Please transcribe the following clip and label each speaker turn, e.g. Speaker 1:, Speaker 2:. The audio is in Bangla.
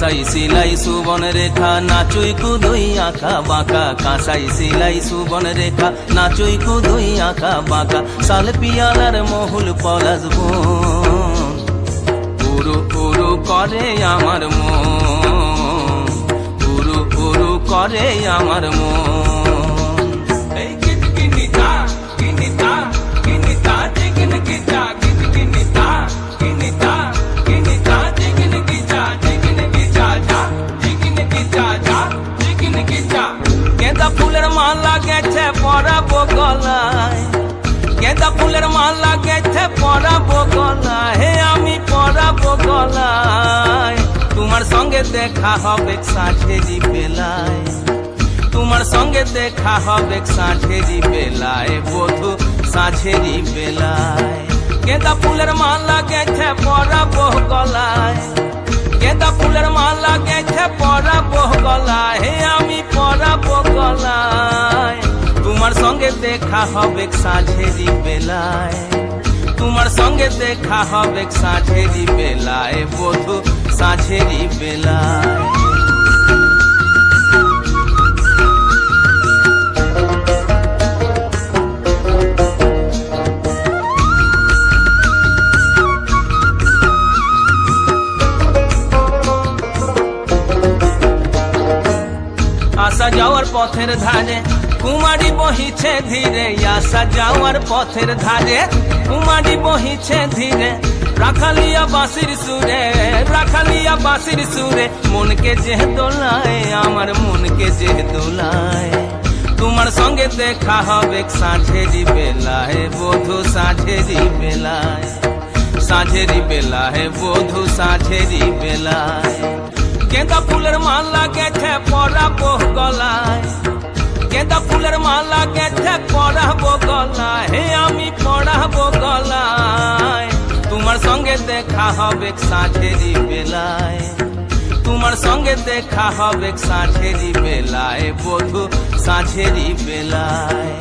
Speaker 1: কাঁসাই সিলাই সুবন রেখা নাচুই কুদুই আঁকা বাঁকা, কাঁসাই সিলাই সুবন রেখা নাচুই কুদুই আঁকা বাঁকা। শাল পিয়ালার মহুল পলাশ বন উরু উরু করে আমার মন, উরু উরু করে আমার মন। गेंदा फूलेर माला गेছে পরাবো গলায়, गेंदा फूलेर माला गेছে পরাবো গলায়, হে আমি পরাবো গলায়। তোমার সঙ্গে দেখা হবে সাঁঝেরি বেলায়, তোমার সঙ্গে দেখা হবে সাঁঝেরি বেলায়, বধু সাঁঝেরি বেলায়। गेंदा फूलेर माला गेছে পরাবো গলায়, गेंदा फूलेर माला गेছে পরাবো গলায়, হে আমি পরাবো গলায়। তোমার সঙ্গে দেখা হবে সাঁঝেরি বেলায়, তোমার সঙ্গে দেখা হবে সাঁঝেরি বেলায়, বধু সাঁঝেরি বেলায়। আসা যাওয়ার পথের ধারে কুমারী বহিছে ধীরে, আসা যাওয়ার পথের ধারে কুমারী বহিছে ধীরে। রাখালিয়া বাঁশির সুরে, রাখালিয়া বাঁশির সুরে, মনকে যে দোলায় আমার মনকে যে দোলায়। তোমার সঙ্গে দেখা হবে সাঁঝেরি বেলায়, বধু সাঁঝেরি বেলায়, সাঁঝেরি বেলায়, বধু সাঁঝেরি বেলায়। गेंदा फूलेर माला गेছে পরাবো গলায়, गेंदा फूलेर माला गेছে পরাবো গলায়, হে আমি পরাবো গলায়। তোমার সঙ্গে দেখা হবে সাঁঝেরি বেলায়, তোমার সঙ্গে দেখা হবে সাঁঝেরি বেলায়, বধু সাঁঝেরি বেলায়।